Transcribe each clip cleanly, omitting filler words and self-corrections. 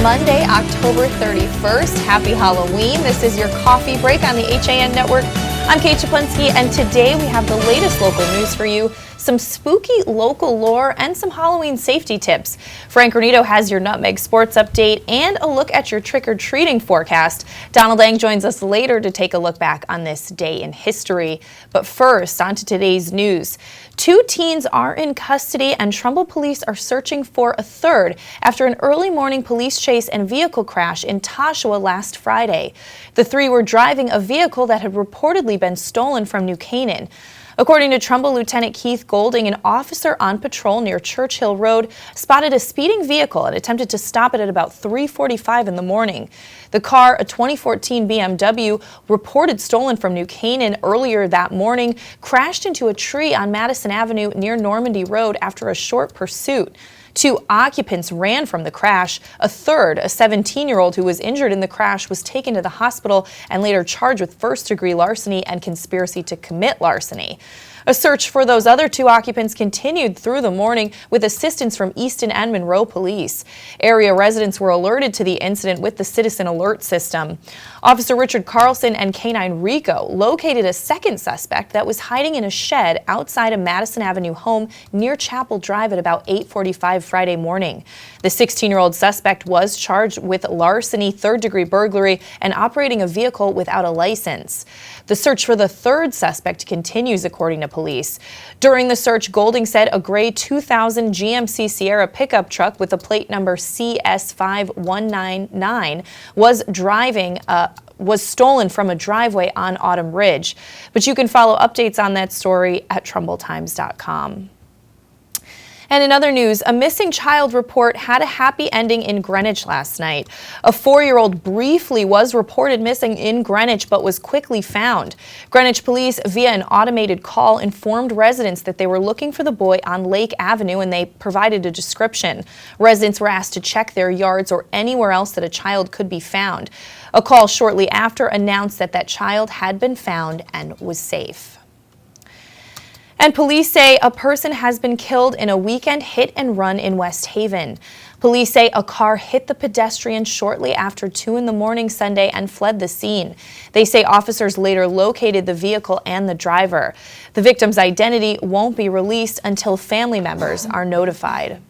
Monday, October 31st. Happy Halloween. This is your coffee break on the HAN Network. I'm Kate Czaplinski, and today we have the latest local news for you, some spooky local lore, and some Halloween safety tips. Frank Granito has your Nutmeg sports update and a look at your trick-or-treating forecast. Donald Lang joins us later to take a look back on this day in history. But first, on to today's news. 2 teens are in custody, and Trumbull police are searching for a third after an early morning police chase and vehicle crash in Toshua last Friday. The 3 were driving a vehicle that had reportedly been stolen from New Canaan. According to Trumbull Lieutenant Keith Golding, an officer on patrol near Churchill Road spotted a speeding vehicle and attempted to stop it at about 3:45 in the morning. The car, a 2014 BMW, reported stolen from New Canaan earlier that morning, crashed into a tree on Madison Avenue near Normandy Road after a short pursuit. 2 occupants ran from the crash. A third, a 17-year-old who was injured in the crash, was taken to the hospital and later charged with first-degree larceny and conspiracy to commit larceny. A search for those other 2 occupants continued through the morning with assistance from Easton and Monroe police. Area residents were alerted to the incident with the Citizen Alert System. Officer Richard Carlson and K-9 Rico located a second suspect that was hiding in a shed outside a Madison Avenue home near Chapel Drive at about 8:45 Friday morning. The 16-year-old suspect was charged with larceny, third-degree burglary, and operating a vehicle without a license. The search for the third suspect continues, according to police. During the search, Golding said a gray 2000 GMC Sierra pickup truck with a plate number CS5199 was stolen from a driveway on Autumn Ridge. But you can follow updates on that story at TrumbullTimes.com. And in other news, a missing child report had a happy ending in Greenwich last night. A 4-year-old briefly was reported missing in Greenwich but was quickly found. Greenwich police, via an automated call, informed residents that they were looking for the boy on Lake Avenue, and they provided a description. Residents were asked to check their yards or anywhere else that a child could be found. A call shortly after announced that that child had been found and was safe. And police say a person has been killed in a weekend hit and run in West Haven. Police say a car hit the pedestrian shortly after 2 in the morning Sunday and fled the scene. They say officers later located the vehicle and the driver. The victim's identity won't be released until family members are notified.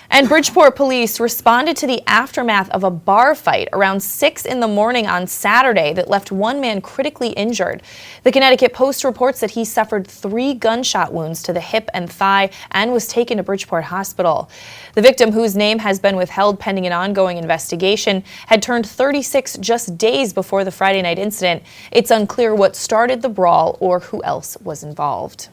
And Bridgeport police responded to the aftermath of a bar fight around 6 in the morning on Saturday that left 1 man critically injured. The Connecticut Post reports that he suffered 3 gunshot wounds to the hip and thigh and was taken to Bridgeport Hospital. The victim, whose name has been withheld pending an ongoing investigation, had turned 36 just days before the Friday night incident. It's unclear what started the brawl or who else was involved.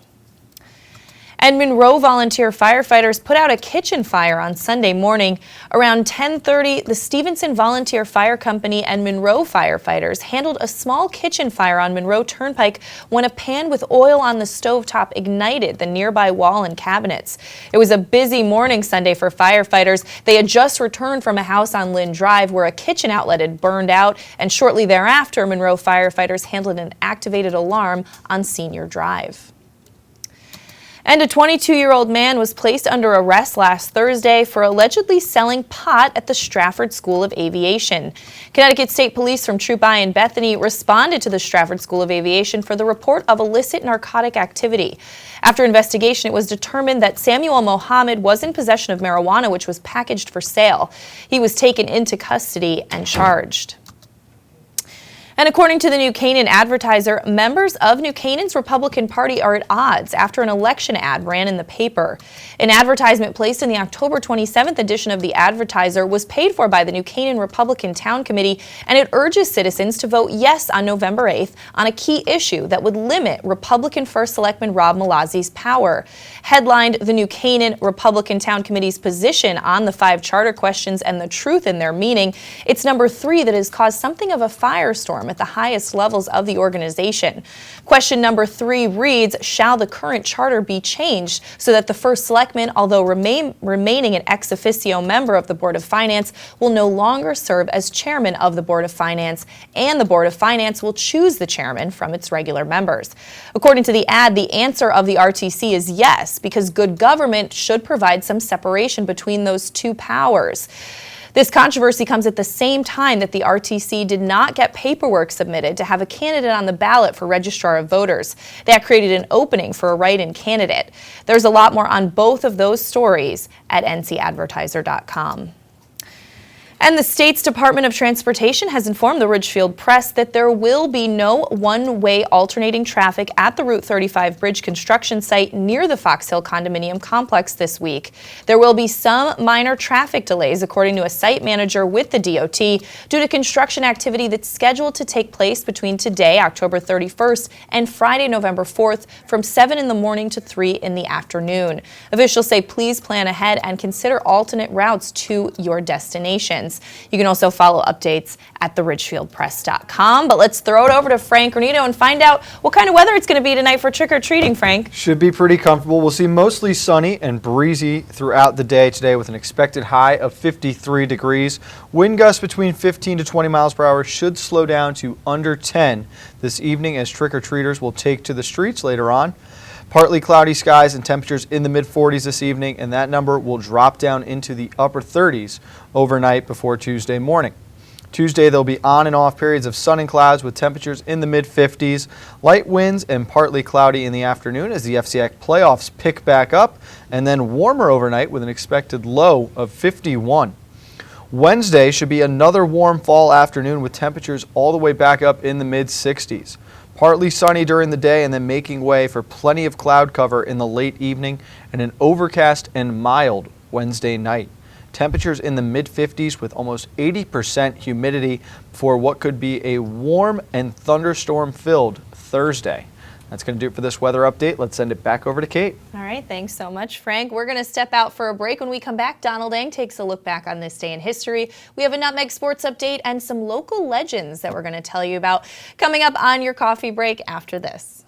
And Monroe volunteer firefighters put out a kitchen fire on Sunday morning. Around 10:30, the Stevenson Volunteer Fire Company and Monroe firefighters handled a small kitchen fire on Monroe Turnpike when a pan with oil on the stovetop ignited the nearby wall and cabinets. It was a busy morning Sunday for firefighters. They had just returned from a house on Lynn Drive where a kitchen outlet had burned out, and shortly thereafter, Monroe firefighters handled an activated alarm on Senior Drive. And a 22-year-old man was placed under arrest last Thursday for allegedly selling pot at the Stratford School of Aviation. Connecticut State Police from Troop I in Bethany responded to the Stratford School of Aviation for the report of illicit narcotic activity. After investigation, it was determined that Samuel Mohammed was in possession of marijuana, which was packaged for sale. He was taken into custody and charged. And according to the New Canaan Advertiser, members of New Canaan's Republican Party are at odds after an election ad ran in the paper. An advertisement placed in the October 27th edition of the Advertiser was paid for by the New Canaan Republican Town Committee, and it urges citizens to vote yes on November 8th on a key issue that would limit Republican First Selectman Rob Malazzi's power. Headlined the New Canaan Republican Town Committee's position on the 5 charter questions and the truth in their meaning, it's number 3 that has caused something of a firestorm at the highest levels of the organization. Question number 3 reads, shall the current charter be changed so that the first selectman, although remaining an ex officio member of the Board of Finance, will no longer serve as chairman of the Board of Finance, and the Board of Finance will choose the chairman from its regular members? According to the ad, the answer of the RTC is yes, because good government should provide some separation between those 2 powers. This controversy comes at the same time that the RTC did not get paperwork submitted to have a candidate on the ballot for Registrar of Voters. That created an opening for a write-in candidate. There's a lot more on both of those stories at ncadvertiser.com. And the state's Department of Transportation has informed the Ridgefield Press that there will be no one-way alternating traffic at the Route 35 bridge construction site near the Fox Hill condominium complex this week. There will be some minor traffic delays, according to a site manager with the DOT, due to construction activity that's scheduled to take place between today, October 31st, and Friday, November 4th, from 7 in the morning to 3 in the afternoon. Officials say please plan ahead and consider alternate routes to your destinations. You can also follow updates at theridgefieldpress.com. But let's throw it over to Frank Granito and find out what kind of weather it's going to be tonight for trick-or-treating, Frank. Should be pretty comfortable. We'll see mostly sunny and breezy throughout the day today with an expected high of 53 degrees. Wind gusts between 15 to 20 miles per hour should slow down to under 10 this evening as trick-or-treaters will take to the streets later on. Partly cloudy skies and temperatures in the mid-40s this evening, and that number will drop down into the upper 30s overnight before Tuesday morning. Tuesday, there'll be on and off periods of sun and clouds with temperatures in the mid-50s, light winds and partly cloudy in the afternoon as the FCX playoffs pick back up, and then warmer overnight with an expected low of 51. Wednesday should be another warm fall afternoon with temperatures all the way back up in the mid-60s. Partly sunny during the day and then making way for plenty of cloud cover in the late evening and an overcast and mild Wednesday night. Temperatures in the mid-50s with almost 80% humidity for what could be a warm and thunderstorm-filled Thursday. That's going to do it for this weather update. Let's send it back over to Kate. All right, thanks so much, Frank. We're going to step out for a break. When we come back, Donald Eng takes a look back on this day in history. We have a Nutmeg sports update and some local legends that we're going to tell you about coming up on your coffee break after this.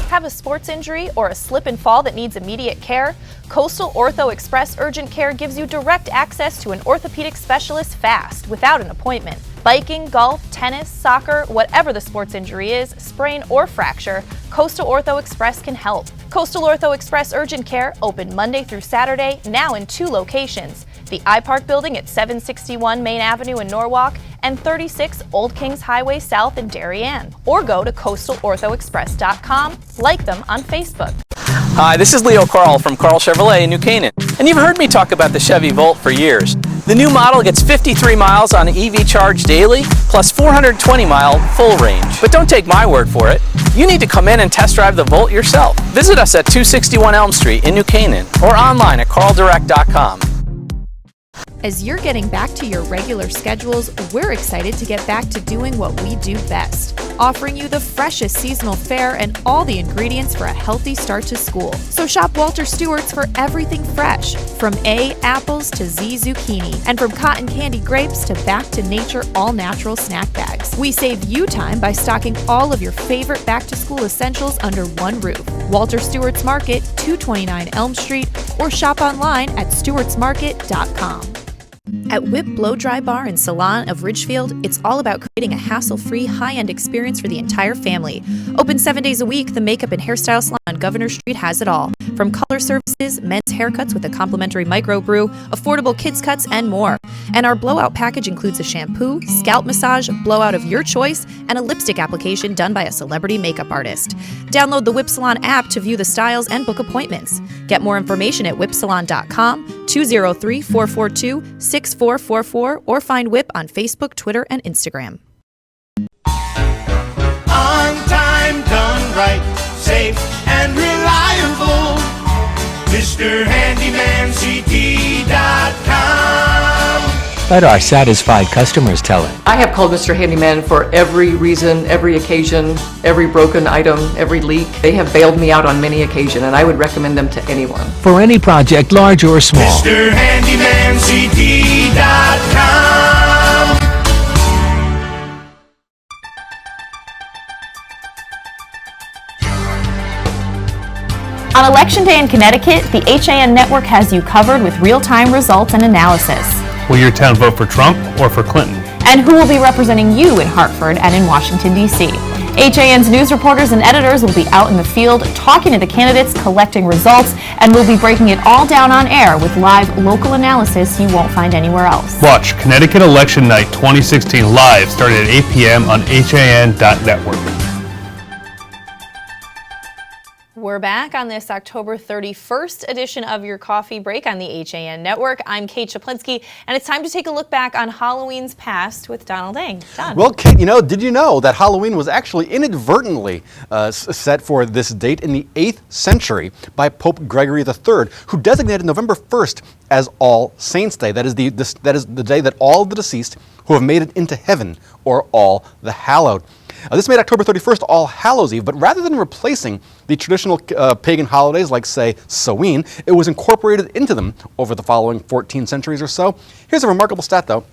Have a sports injury or a slip and fall that needs immediate care? Coastal Ortho Express Urgent Care gives you direct access to an orthopedic specialist fast, without an appointment. Biking, golf, tennis, soccer, whatever the sports injury is, sprain or fracture, Coastal Ortho Express can help. Coastal Ortho Express Urgent Care, open Monday through Saturday, now in 2 locations. The iPark building at 761 Main Avenue in Norwalk and 36 Old Kings Highway South in Darien. Or go to coastalorthoexpress.com, like them on Facebook. Hi, this is Leo Carl from Carl Chevrolet in New Canaan. And you've heard me talk about the Chevy Volt for years. The new model gets 53 miles on EV charge daily, plus 420-mile full range. But don't take my word for it. You need to come in and test drive the Volt yourself. Visit us at 261 Elm Street in New Canaan or online at carldirect.com. As you're getting back to your regular schedules, we're excited to get back to doing what we do best, offering you the freshest seasonal fare and all the ingredients for a healthy start to school. So shop Walter Stewart's for everything fresh, from A, apples to Z, zucchini, and from cotton candy grapes to back to nature all-natural snack bags. We save you time by stocking all of your favorite back-to-school essentials under one roof. Walter Stewart's Market, 229 Elm Street, or shop online at stewartsmarket.com. At Whip Blow Dry Bar and Salon of Ridgefield, it's all about creating a hassle-free, high-end experience for the entire family. Open 7 days a week, the makeup and hairstyle salon on Governor Street has it all. From color services, men's haircuts with a complimentary microbrew, affordable kids cuts, and more. And our blowout package includes a shampoo, scalp massage, blowout of your choice, and a lipstick application done by a celebrity makeup artist. Download the Whip Salon app to view the styles and book appointments. Get more information at whipsalon.com, 203-442-6444, or find Whip on Facebook, Twitter, and Instagram. On time, done right, safe and reliable. MrHandymanCT.com. Let our satisfied customers tell it. I have called Mr. Handyman for every reason, every occasion, every broken item, every leak. They have bailed me out on many occasions, and I would recommend them to anyone. For any project, large or small. MrHandymanCT.com. On Election Day in Connecticut, the HAN network has you covered with real-time results and analysis. Will your town vote for Trump or for Clinton? And who will be representing you in Hartford and in Washington, D.C.? HAN's news reporters and editors will be out in the field talking to the candidates, collecting results, and we'll be breaking it all down on air with live local analysis you won't find anywhere else. Watch Connecticut Election Night 2016 live starting at 8 p.m. on HAN.network. We're back on this October 31st edition of Your Coffee Break on the HAN Network. I'm Kate Czaplinski, and it's time to take a look back on Halloween's past with Donald Eng. Don. Well, Kate, did you know that Halloween was actually inadvertently set for this date in the 8th century by Pope Gregory III, who designated November 1st as All Saints' Day. That is the day that all of the deceased who have made it into heaven, or all the hallowed. This made October 31st All Hallows Eve, but rather than replacing the traditional pagan holidays like, say, Samhain, it was incorporated into them over the following 14 centuries or so. Here's a remarkable stat, though.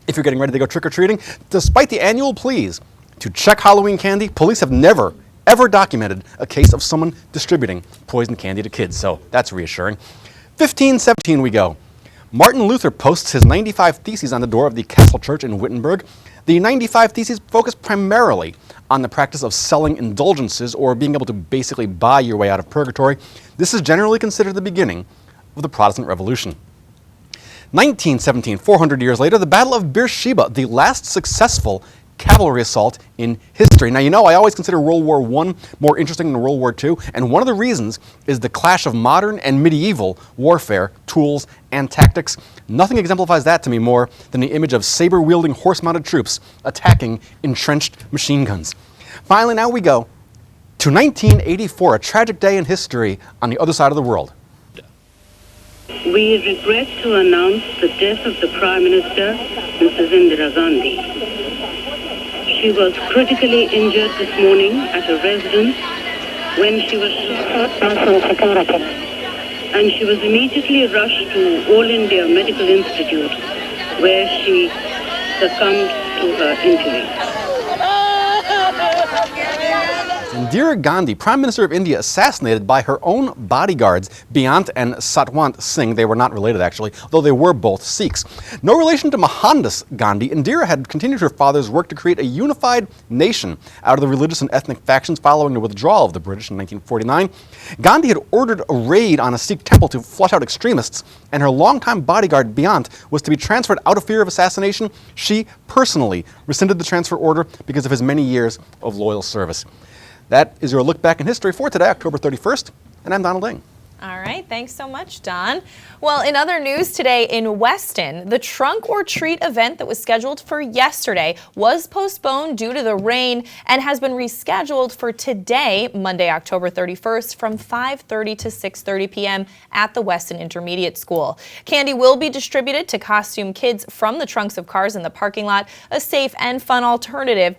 If you're getting ready to go trick-or-treating, despite the annual pleas to check Halloween candy, police have never, ever documented a case of someone distributing poisoned candy to kids, so that's reassuring. 1517 we go. Martin Luther posts his 95 Theses on the door of the Castle Church in Wittenberg. The 95 Theses focus primarily on the practice of selling indulgences, or being able to basically buy your way out of purgatory. This is generally considered the beginning of the Protestant Revolution. 1917, 400 years later, the Battle of Beersheba, the last successful cavalry assault in history. Now, I always consider World War I more interesting than World War II, and one of the reasons is the clash of modern and medieval warfare tools and tactics. Nothing exemplifies that to me more than the image of saber-wielding horse-mounted troops attacking entrenched machine guns. Finally, now we go to 1984, a tragic day in history on the other side of the world. We regret to announce the death of the Prime Minister, Mrs. Indira Gandhi. She was critically injured this morning at a residence when she was and she was immediately rushed to All India Medical Institute, where she succumbed to her injuries. Indira Gandhi, Prime Minister of India, assassinated by her own bodyguards, Beyant and Satwant Singh. They were not related, actually, though they were both Sikhs. No relation to Mohandas Gandhi, Indira had continued her father's work to create a unified nation out of the religious and ethnic factions following the withdrawal of the British in 1949. Gandhi had ordered a raid on a Sikh temple to flush out extremists, and her longtime bodyguard, Beyant, was to be transferred out of fear of assassination. She personally rescinded the transfer order because of his many years of loyal service. That is your look back in history for today, October 31st, and I'm Donald Eng. All right, thanks so much, Don. Well, in other news today in Weston, the Trunk or Treat event that was scheduled for yesterday was postponed due to the rain and has been rescheduled for today, Monday, October 31st, from 5:30 to 6:30 p.m. at the Weston Intermediate School. Candy will be distributed to costume kids from the trunks of cars in the parking lot, a safe and fun alternative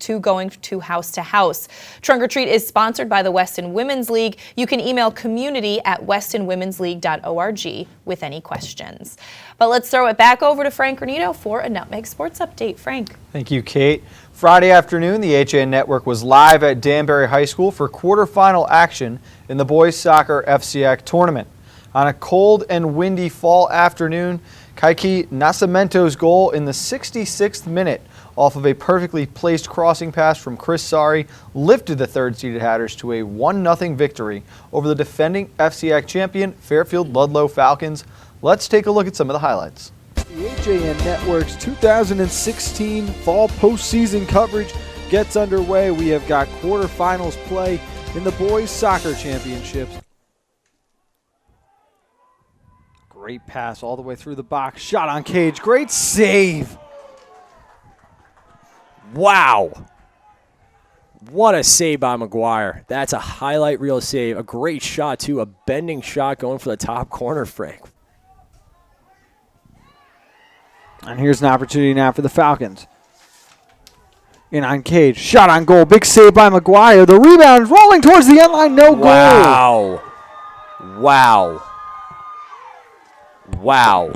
to going to house. Trunk or Treat is sponsored by the Weston Women's League. You can email community@westonwomensleague.org with any questions. But let's throw it back over to Frank Granito for a Nutmeg Sports Update. Frank. Thank you, Kate. Friday afternoon, the HAN Network was live at Danbury High School for quarterfinal action in the boys soccer FCX tournament. On a cold and windy fall afternoon, Kate Czaplinski's goal in the 66th minute off of a perfectly placed crossing pass from Chris Sari lifted the third-seeded Hatters to a 1-0 victory over the defending FCX champion Fairfield Ludlow Falcons. Let's take a look at some of the highlights. The HAN Network's 2016 fall postseason coverage gets underway. We have got quarterfinals play in the boys soccer championships. Great pass all the way through the box. Shot on Cage. Great save. Wow. What a save by McGuire. That's a highlight reel save. A great shot, too. A bending shot going for the top corner, Frank. And here's an opportunity now for the Falcons. In on Cage. Shot on goal. Big save by McGuire. The rebound rolling towards the end line. No goal. Wow. Wow. Wow.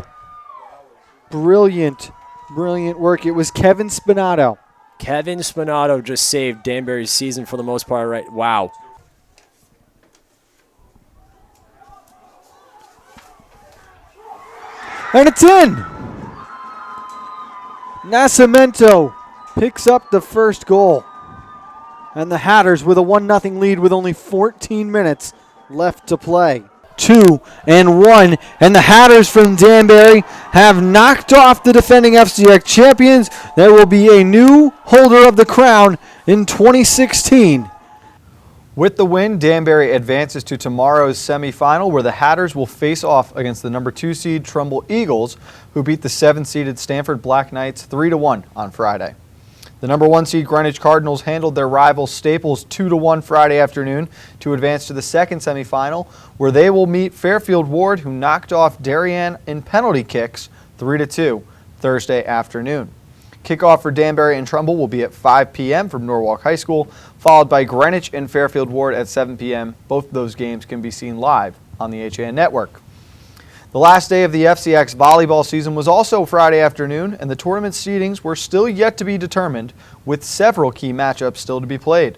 Brilliant work. It was Kevin Spinato. Kevin Spinato just saved Danbury's season for the most part, right? Wow. And it's in. Nascimento picks up the first goal. And the Hatters with a 1-0 lead with only 14 minutes left to play. 2-1, and the Hatters from Danbury have knocked off the defending FCX champions. There will be a new holder of the crown in 2016. With the win, Danbury advances to tomorrow's semifinal, where the Hatters will face off against the number 2 seed Trumbull Eagles, who beat the 7-seeded Stanford Black Knights 3-1 on Friday. The number 1 seed Greenwich Cardinals handled their rival Staples 2-1 Friday afternoon to advance to the second semifinal, where they will meet Fairfield Ward, who knocked off Darien in penalty kicks 3-2 Thursday afternoon. Kickoff for Danbury and Trumbull will be at 5 p.m. from Norwalk High School, followed by Greenwich and Fairfield Ward at 7 p.m. Both of those games can be seen live on the HAN network. The last day of the FCX volleyball season was also Friday afternoon, and the tournament seedings were still yet to be determined, with several key matchups still to be played.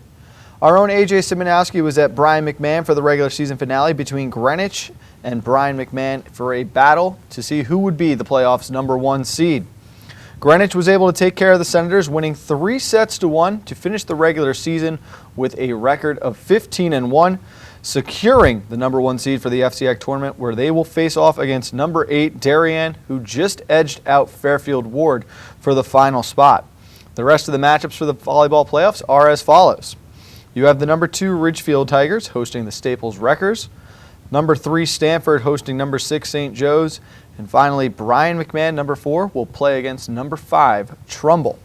Our own AJ Simonowski was at Brian McMahon for the regular season finale between Greenwich and Brian McMahon for a battle to see who would be the playoffs' number 1 seed. Greenwich was able to take care of the Senators, winning 3-1 to finish the regular season with a record of 15-1. Securing the number 1 seed for the FCX tournament, where they will face off against number 8 Darien, who just edged out Fairfield Ward for the final spot. The rest of the matchups for the volleyball playoffs are as follows. You have the number 2 Ridgefield Tigers hosting the Staples Wreckers, number 3 Stanford hosting number 6 St. Joe's, and finally Brian McMahon, number 4, will play against number 5 Trumbull.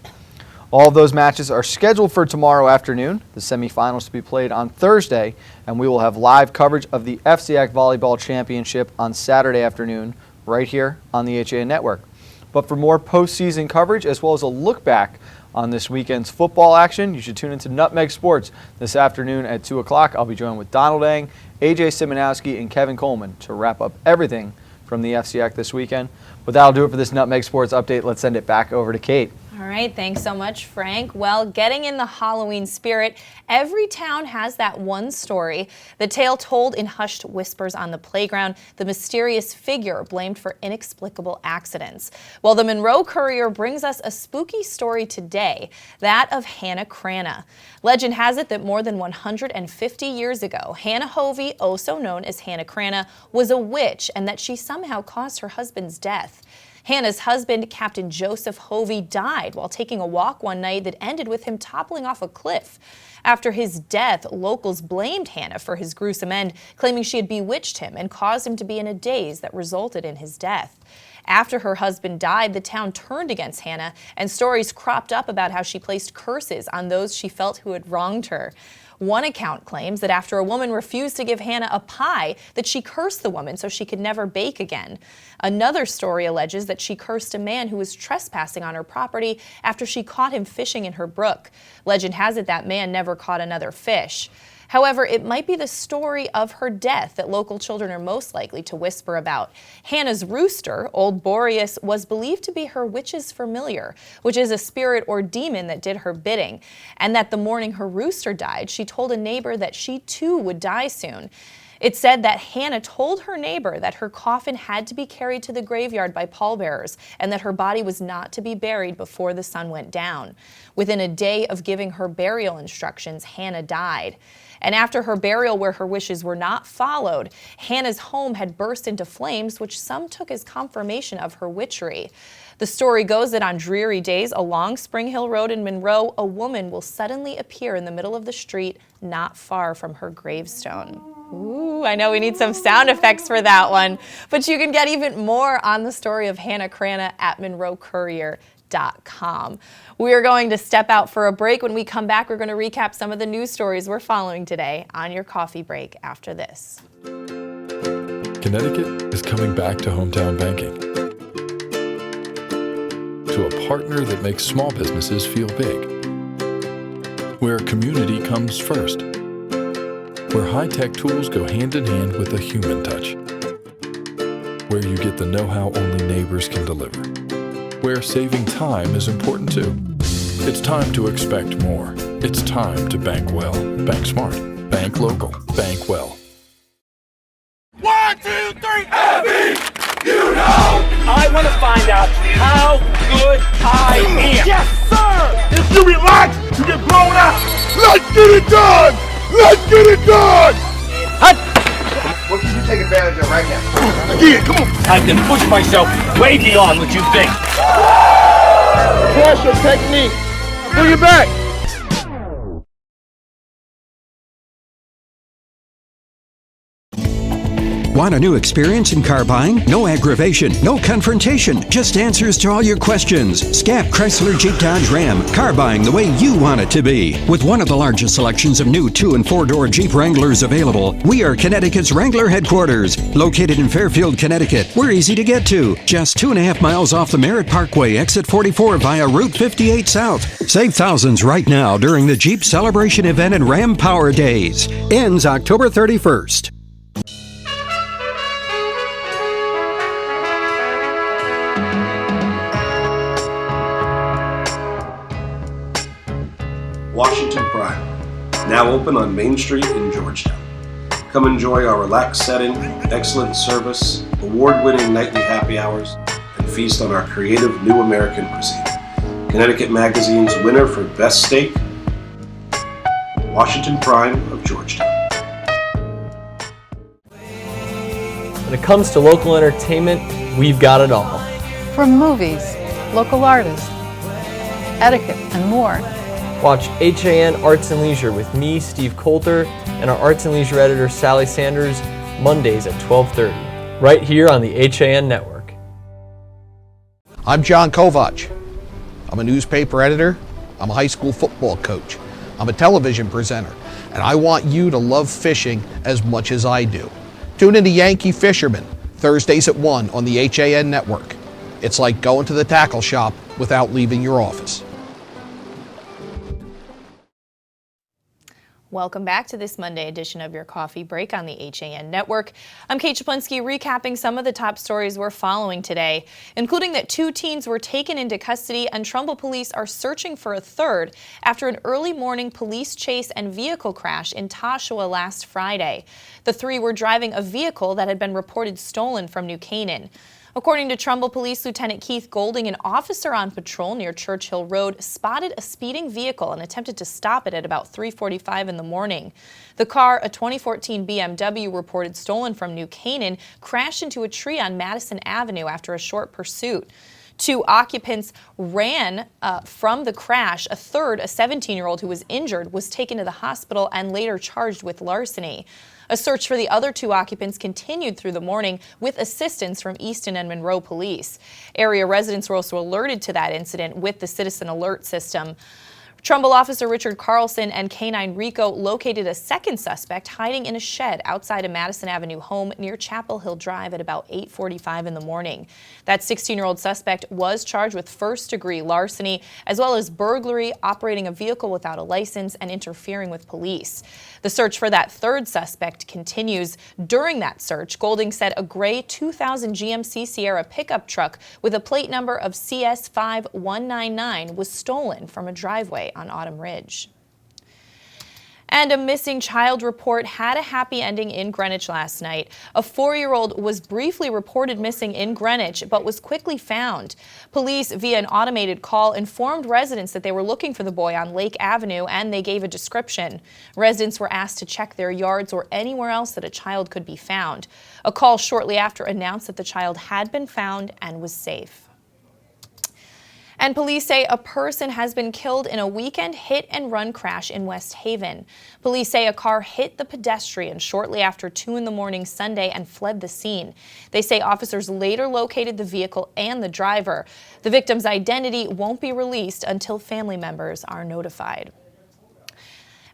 All of those matches are scheduled for tomorrow afternoon. The semifinals to be played on Thursday, and we will have live coverage of the FCX Volleyball Championship on Saturday afternoon right here on the HAN network. But for more postseason coverage, as well as a look back on this weekend's football action, you should tune into Nutmeg Sports this afternoon at 2 o'clock. I'll be joined with Donald Eng, AJ Simonowski, and Kevin Coleman to wrap up everything from the FCX this weekend. But that'll do it for this Nutmeg Sports update. Let's send it back over to Kate. All right, thanks so much, Frank. Well, getting in the Halloween spirit, every town has that one story. The tale told in hushed whispers on the playground, the mysterious figure blamed for inexplicable accidents. Well, the Monroe Courier brings us a spooky story today, that of Hannah Crana. Legend has it that more than 150 years ago, Hannah Hovey, also known as Hannah Crana, was a witch, and that she somehow caused her husband's death. Hannah's husband, Captain Joseph Hovey, died while taking a walk one night that ended with him toppling off a cliff. After his death, locals blamed Hannah for his gruesome end, claiming she had bewitched him and caused him to be in a daze that resulted in his death. After her husband died, the town turned against Hannah, and stories cropped up about how she placed curses on those she felt who had wronged her. One account claims that after a woman refused to give Hannah a pie, that she cursed the woman so she could never bake again. Another story alleges that she cursed a man who was trespassing on her property after she caught him fishing in her brook. Legend has it that man never caught another fish. However, it might be the story of her death that local children are most likely to whisper about. Hannah's rooster, Old Boreas, was believed to be her witch's familiar, which is a spirit or demon that did her bidding, and that the morning her rooster died, she told a neighbor that she too would die soon. It said that Hannah told her neighbor that her coffin had to be carried to the graveyard by pallbearers and that her body was not to be buried before the sun went down. Within a day of giving her burial instructions, Hannah died. And after her burial, where her wishes were not followed, Hannah's home had burst into flames, which some took as confirmation of her witchery. The story goes that on dreary days along Spring Hill Road in Monroe, a woman will suddenly appear in the middle of the street not far from her gravestone. Ooh, I know we need some sound effects for that one. But you can get even more on the story of Hannah Crana at MonroeCourier.com. We are going to step out for a break. When we come back, we're going to recap some of the news stories we're following today on your coffee break after this. Connecticut is coming back to hometown banking, to a partner that makes small businesses feel big, where community comes first, where high-tech tools go hand in hand with a human touch, where you get the know-how only neighbors can deliver, where saving time is important too. It's time to expect more. It's time to bank well, bank smart, bank local, bank well. 1, 2, 3, Abby! You know! I want to find out how good I am. Yes, sir! If you relax, you get blown up. Let's get it done! Let's get it done! What can you take advantage of right now? Again, come on! I can push myself way beyond what you think. Pressure technique. Bring it back. Want a new experience in car buying? No aggravation, no confrontation, just answers to all your questions. Scap Chrysler Jeep Dodge Ram. Car buying the way you want it to be. With one of the largest selections of new 2- and 4-door Jeep Wranglers available, we are Connecticut's Wrangler headquarters. Located in Fairfield, Connecticut, we're easy to get to. Just 2.5 miles off the Merritt Parkway, exit 44 via Route 58 South. Save thousands right now during the Jeep Celebration event and Ram Power Days. Ends October 31st. Washington Prime, now open on Main Street in Georgetown. Come enjoy our relaxed setting, excellent service, award-winning nightly happy hours, and feast on our creative new American cuisine. Connecticut Magazine's winner for Best Steak, Washington Prime of Georgetown. When it comes to local entertainment, we've got it all. From movies, local artists, etiquette, and more. Watch HAN Arts and Leisure with me, Steve Coulter, and our Arts and Leisure editor, Sally Sanders, Mondays at 12:30, right here on the HAN Network. I'm John Kovach. I'm a newspaper editor. I'm a high school football coach. I'm a television presenter, and I want you to love fishing as much as I do. Tune in to Yankee Fisherman, Thursdays at 1 on the HAN Network. It's like going to the tackle shop without leaving your office. Welcome back to this Monday edition of your Coffee Break on the HAN Network. I'm Kate Czaplinski, recapping some of the top stories we're following today, including that 2 teens were taken into custody and Trumbull police are searching for a third after an early morning police chase and vehicle crash in Toshua last Friday. The 3 were driving a vehicle that had been reported stolen from New Canaan. According to Trumbull Police Lieutenant Keith Golding, an officer on patrol near Churchill Road spotted a speeding vehicle and attempted to stop it at about 3:45 in the morning. The car, a 2014 BMW reported stolen from New Canaan, crashed into a tree on Madison Avenue after a short pursuit. 2 occupants ran from the crash. A third, a 17-year-old who was injured, was taken to the hospital and later charged with larceny. A search for the other 2 occupants continued through the morning with assistance from Easton and Monroe police. Area residents were also alerted to that incident with the Citizen Alert system. Trumbull officer Richard Carlson and K-9 Rico located a second suspect hiding in a shed outside a Madison Avenue home near Chapel Hill Drive at about 8:45 in the morning. That 16-year-old suspect was charged with first-degree larceny, as well as burglary, operating a vehicle without a license, and interfering with police. The search for that third suspect continues. During that search, Golding said a gray 2000 GMC Sierra pickup truck with a plate number of CS5199 was stolen from a driveway on Autumn Ridge. And a missing child report had a happy ending in Greenwich last night. A 4-year-old was briefly reported missing in Greenwich, but was quickly found. Police, via an automated call, informed residents that they were looking for the boy on Lake Avenue, and they gave a description. Residents were asked to check their yards or anywhere else that a child could be found. A call shortly after announced that the child had been found and was safe. And police say a person has been killed in a weekend hit-and-run crash in West Haven. Police say a car hit the pedestrian shortly after 2 in the morning Sunday and fled the scene. They say officers later located the vehicle and the driver. The victim's identity won't be released until family members are notified.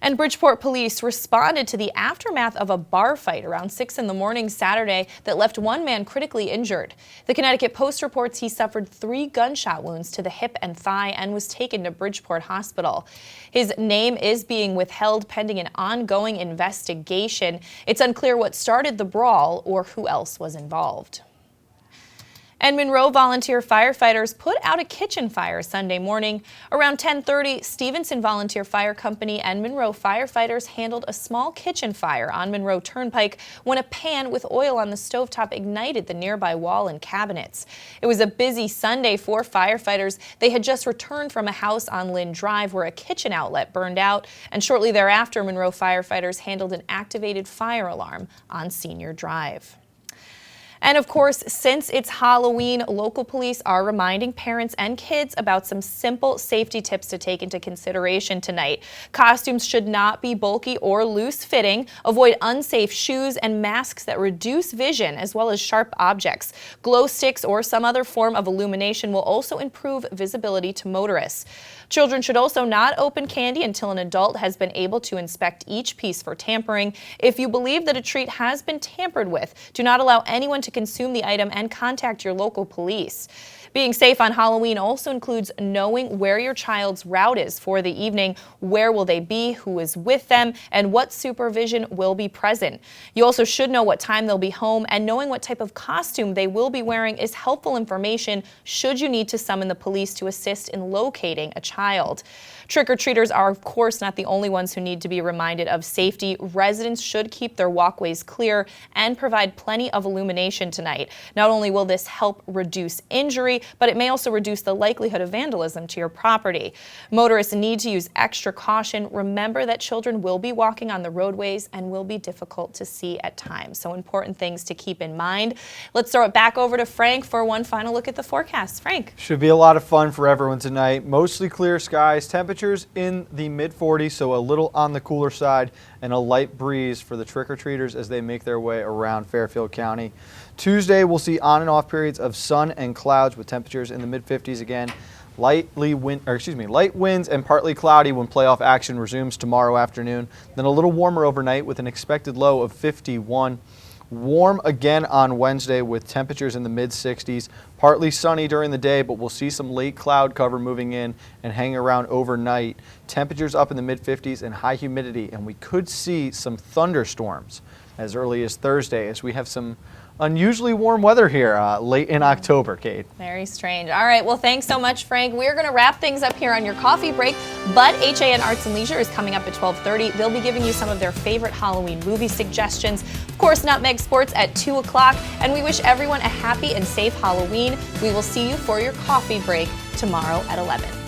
And Bridgeport police responded to the aftermath of a bar fight around 6 in the morning Saturday that left 1 man critically injured. The Connecticut Post reports he suffered 3 gunshot wounds to the hip and thigh and was taken to Bridgeport Hospital. His name is being withheld pending an ongoing investigation. It's unclear what started the brawl or who else was involved. And Monroe volunteer firefighters put out a kitchen fire Sunday morning. Around 10:30, Stevenson Volunteer Fire Company and Monroe firefighters handled a small kitchen fire on Monroe Turnpike when a pan with oil on the stovetop ignited the nearby wall and cabinets. It was a busy Sunday for firefighters. They had just returned from a house on Lynn Drive where a kitchen outlet burned out, and shortly thereafter, Monroe firefighters handled an activated fire alarm on Senior Drive. And of course, since it's Halloween, local police are reminding parents and kids about some simple safety tips to take into consideration tonight. Costumes should not be bulky or loose-fitting. Avoid unsafe shoes and masks that reduce vision, as well as sharp objects. Glow sticks or some other form of illumination will also improve visibility to motorists. Children should also not open candy until an adult has been able to inspect each piece for tampering. If you believe that a treat has been tampered with, do not allow anyone to consume the item and contact your local police. Being safe on Halloween also includes knowing where your child's route is for the evening, where will they be, who is with them, and what supervision will be present. You also should know what time they'll be home, and knowing what type of costume they will be wearing is helpful information should you need to summon the police to assist in locating a child. Trick-or-treaters are, of course, not the only ones who need to be reminded of safety. Residents should keep their walkways clear and provide plenty of illumination tonight. Not only will this help reduce injury, but it may also reduce the likelihood of vandalism to your property. Motorists need to use extra caution. Remember that children will be walking on the roadways and will be difficult to see at times. So important things to keep in mind. Let's throw it back over to Frank for one final look at the forecast. Frank. Should be a lot of fun for everyone tonight. Mostly clear skies, temperatures in the mid-40s, so a little on the cooler side, and a light breeze for the trick-or-treaters as they make their way around Fairfield County. Tuesday, we'll see on and off periods of sun and clouds with temperatures in the mid-50s again. Light winds and partly cloudy when playoff action resumes tomorrow afternoon. Then a little warmer overnight with an expected low of 51. Warm again on Wednesday with temperatures in the mid-60s. Partly sunny during the day, but we'll see some late cloud cover moving in and hanging around overnight. Temperatures up in the mid-50s and high humidity, and we could see some thunderstorms as early as Thursday as we have some unusually warm weather here late in October, Kate. Very strange. All right, well, thanks so much, Frank. We're going to wrap things up here on your coffee break, but HAN Arts and Leisure is coming up at 12:30. They'll be giving you some of their favorite Halloween movie suggestions. Of course, Nutmeg Sports at 2 o'clock, and we wish everyone a happy and safe Halloween. We will see you for your coffee break tomorrow at 11.